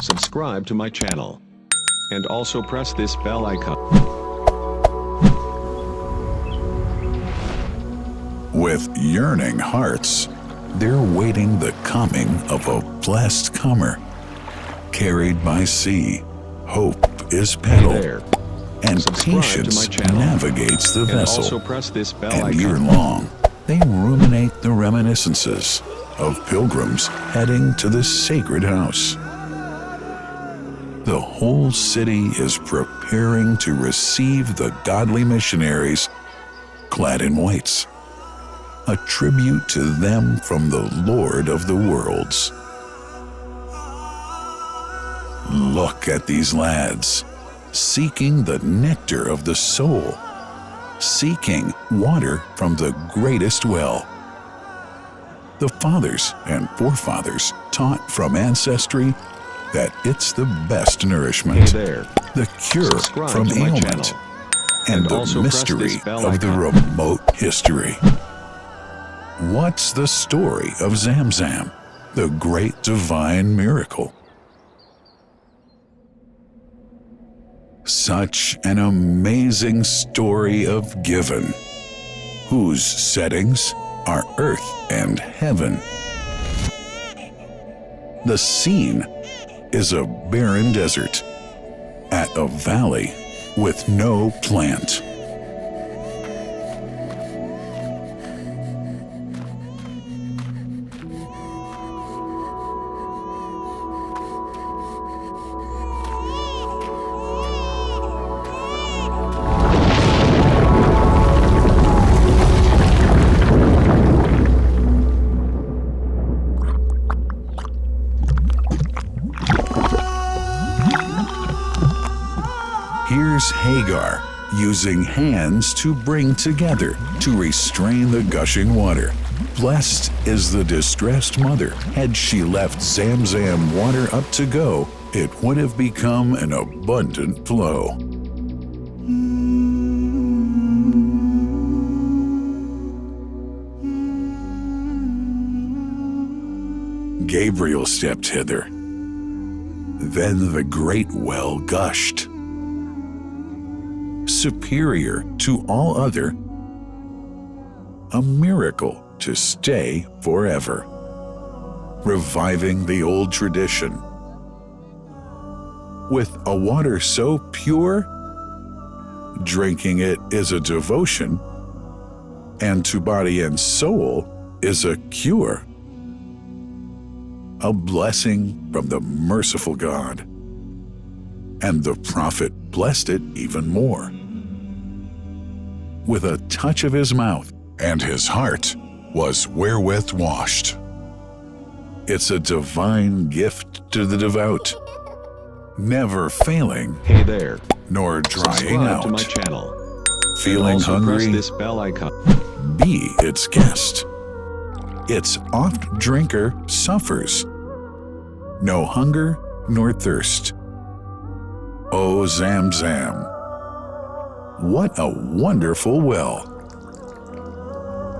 subscribe to my channel, and also press this bell icon. With yearning hearts, they're waiting the coming of a blessed comer. Carried by sea, hope is peddled, There. and Subscribe to patience my channel. navigates the And vessel. also press this bell And icon. year-long, they ruminate the reminiscences of pilgrims heading to the sacred house. The whole city is preparing to receive the godly missionaries clad in whites, a tribute to them from the Lord of the worlds. Look at these lads, seeking the nectar of the soul, seeking water from the greatest well. The fathers and forefathers taught from ancestry that it's the best nourishment, Hey there. the cure Subscribe from to my ailment, channel. and And the also press this mystery bell of the icon. remote history. What's the story of Zam Zam, the great divine miracle? Such an amazing story of giving, whose settings are earth and heaven. The scene is a barren desert at a valley with no plant. Here's Hagar using hands to bring together to restrain the gushing water. Blessed is the distressed mother. Had she left Zam Zam water up to go, it would have become an abundant flow. Gabriel stepped hither. Then the great well gushed. Superior to all other, a miracle to stay forever, reviving the old tradition. With a water so pure, drinking it is a devotion, and to body and soul is a cure, a blessing from the merciful God. And the prophet blessed it even more. With a touch of his mouth, and his heart was wherewith washed. It's a divine gift to the devout, never failing Hey there. nor drying Subscribe to my out. channel. Feeling Also hungry? press this bell icon. Be its guest. Its oft drinker suffers, no hunger nor thirst. O Zam Zam, what a wonderful well!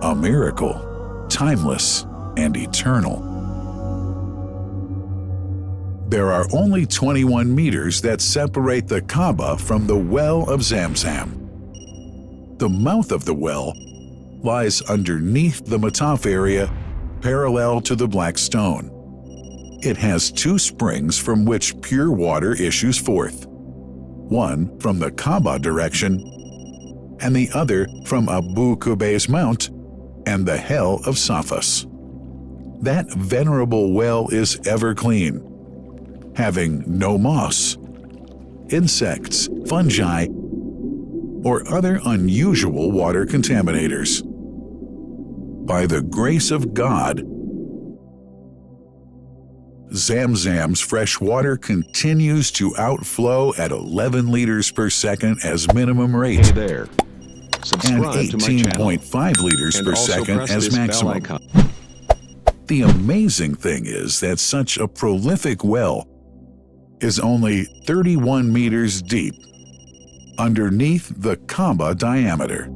A miracle, timeless and eternal. There are only 21 meters that separate the Kaaba from the well of Zam Zam. The mouth of the well lies underneath the Mataf area, parallel to the Black Stone. It has two springs from which pure water issues forth, one from the Kaaba direction, and the other from Abu Qubay's Mount and the Hell of Safas. That venerable well is ever clean, having no moss, insects, fungi, or other unusual water contaminators. By the grace of God, Zam Zam's fresh water continues to outflow at 11 liters per second as minimum rate Hey there. and Subscribe to my channel. 18.5 liters And per also second press as this bell maximum. icon. The amazing thing is that such a prolific well is only 31 meters deep, underneath the Kaaba diameter.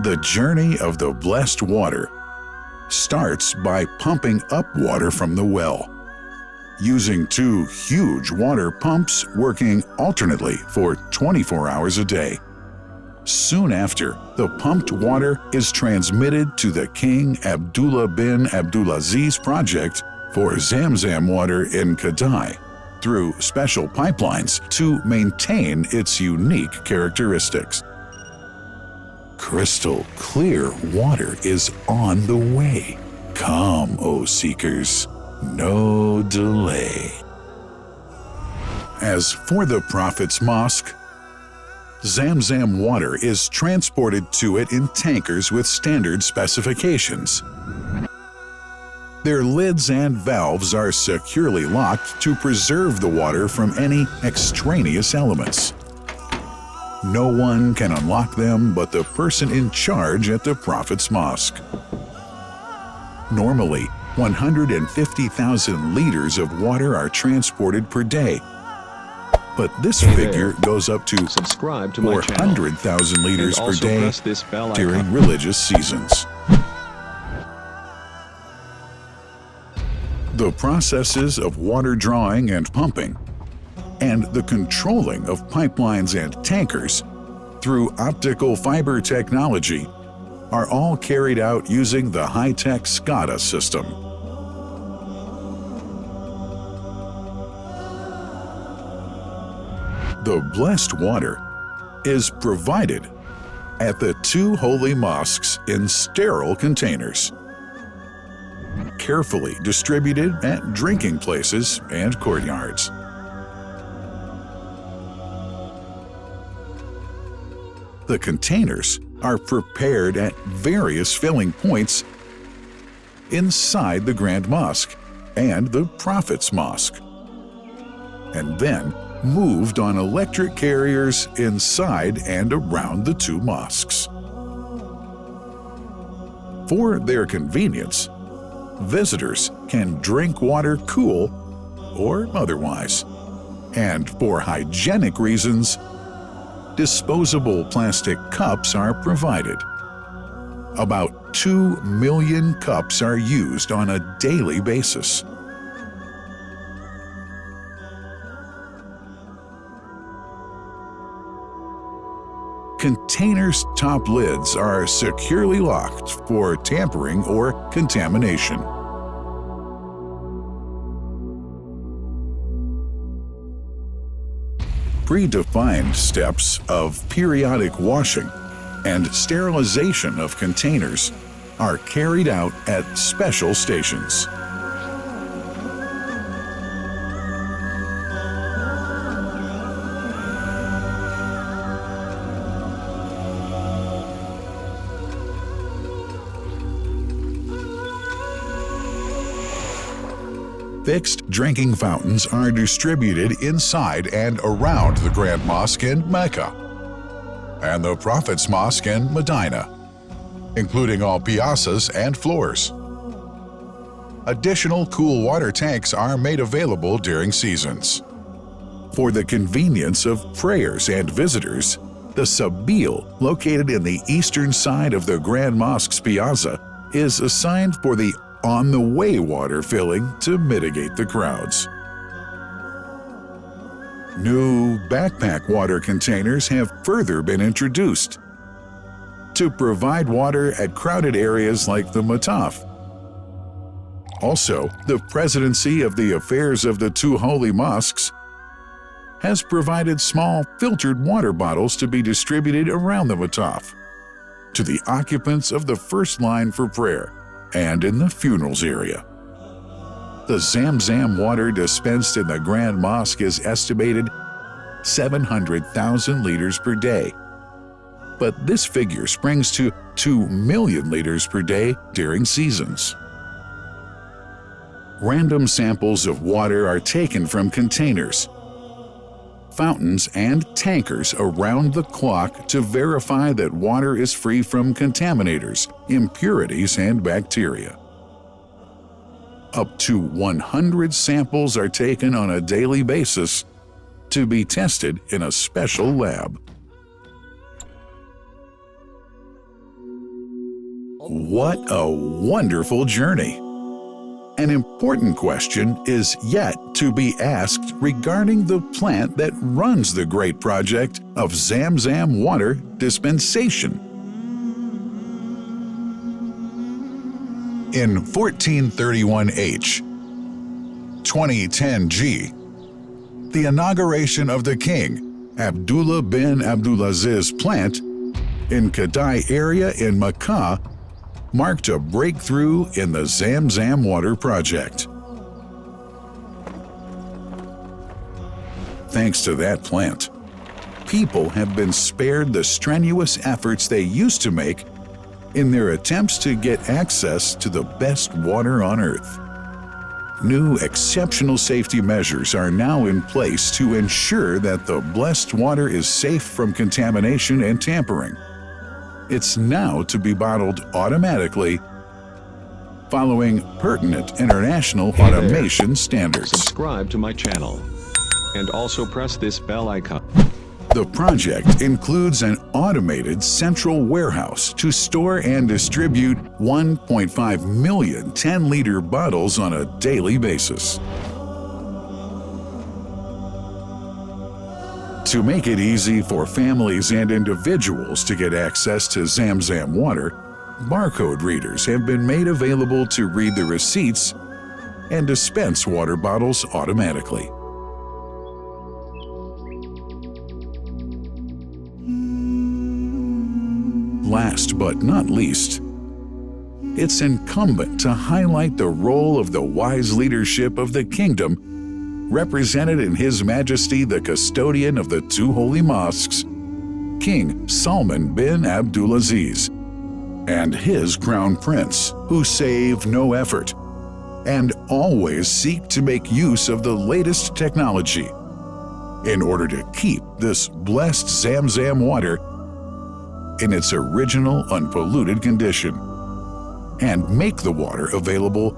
The journey of the blessed water starts by pumping up water from the well, using 2 huge water pumps working alternately for 24 hours a day. Soon after, the pumped water is transmitted to the King Abdullah bin Abdulaziz project for Zam Zam water in Kadai through special pipelines to maintain its unique characteristics. Crystal clear water is on the way. Come, O seekers, no delay. As for the Prophet's Mosque, Zam Zam water is transported to it in tankers with standard specifications. Their lids and valves are securely locked to preserve the water from any extraneous elements. No one can unlock them but the person in charge at the Prophet's Mosque. Normally, 150,000 liters of water are transported per day, but this figure goes up to Subscribe to my channel 400,000 liters and per also day press this bell during icon. religious seasons. The processes of water drawing and pumping, and the controlling of pipelines and tankers through optical fiber technology are all carried out using the high-tech SCADA system. The blessed water is provided at the 2 holy mosques in sterile containers, carefully distributed at drinking places and courtyards. The containers are prepared at various filling points inside the Grand Mosque and the Prophet's Mosque, and then moved on electric carriers inside and around the 2 mosques. For their convenience, visitors can drink water cool or otherwise, and for hygienic reasons, disposable plastic cups are provided. About 2 million cups are used on a daily basis. Containers' top lids are securely locked for tampering or contamination. Predefined steps of periodic washing and sterilization of containers are carried out at special stations. Fixed drinking fountains are distributed inside and around the Grand Mosque in Mecca and the Prophet's Mosque in Medina, including all piazzas and floors. Additional cool water tanks are made available during seasons. For the convenience of prayers and visitors, the Sabil, located in the eastern side of the Grand Mosque's piazza, is assigned for the on-the-way water filling to mitigate the crowds. New backpack water containers have further been introduced to provide water at crowded areas like the Mataf. Also, the Presidency of the Affairs of the 2 Holy Mosques has provided small filtered water bottles to be distributed around the Mataf to the occupants of the first line for prayer and in the funerals area. The Zam Zam water dispensed in the Grand Mosque is estimated 700,000 liters per day, but this figure springs to 2 million liters per day during seasons. Random samples of water are taken from containers, fountains, and tankers around the clock to verify that water is free from contaminators, impurities, and bacteria. Up to 100 samples are taken on a daily basis to be tested in a special lab. What a wonderful journey! An important question is yet to be asked regarding the plant that runs the great project of Zam Zam water dispensation. In 1431H, 2010G, the inauguration of the king, Abdullah bin Abdulaziz plant, in Kadai area in Makkah marked a breakthrough in the Zam Zam water project. Thanks to that plant, people have been spared the strenuous efforts they used to make in their attempts to get access to the best water on earth. New exceptional safety measures are now in place to ensure that the blessed water is safe from contamination and tampering. It's now to be bottled automatically following pertinent international automation standards. Subscribe to my channel and also press this bell icon. The project includes an automated central warehouse to store and distribute 1.5 million 10-liter bottles on a daily basis. To make it easy for families and individuals to get access to Zam Zam water, barcode readers have been made available to read the receipts and dispense water bottles automatically. Last but not least, it's incumbent to highlight the role of the wise leadership of the kingdom represented in His Majesty the custodian of the two holy mosques, King Salman bin Abdulaziz, and his crown prince, who save no effort and always seek to make use of the latest technology in order to keep this blessed Zam Zam water in its original unpolluted condition and make the water available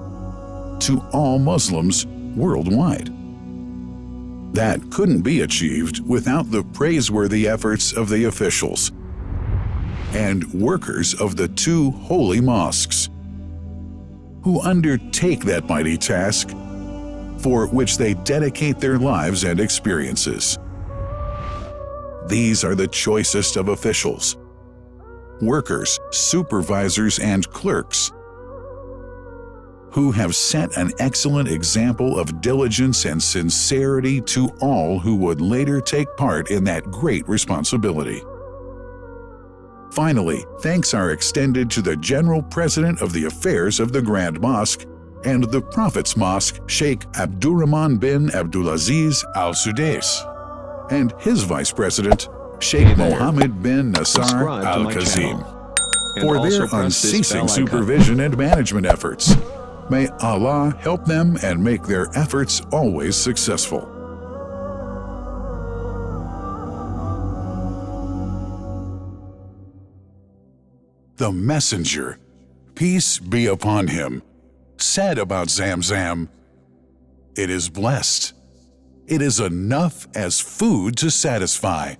to all Muslims worldwide. That couldn't be achieved without the praiseworthy efforts of the officials and workers of the two holy mosques, who undertake that mighty task for which they dedicate their lives and experiences. These are the choicest of officials, workers, supervisors, and clerks, who have set an excellent example of diligence and sincerity to all who would later take part in that great responsibility. Finally, thanks are extended to the General President of the Affairs of the Grand Mosque and the Prophet's Mosque, Sheikh Abdurrahman bin Abdulaziz Al Sudais, and his Vice President, Sheikh Mohammed bin Nasser Al Kazim, for their unceasing supervision and management efforts. May Allah help them and make their efforts always successful. The messenger, peace be upon him, said about Zam Zam, "It is blessed. It is enough as food to satisfy."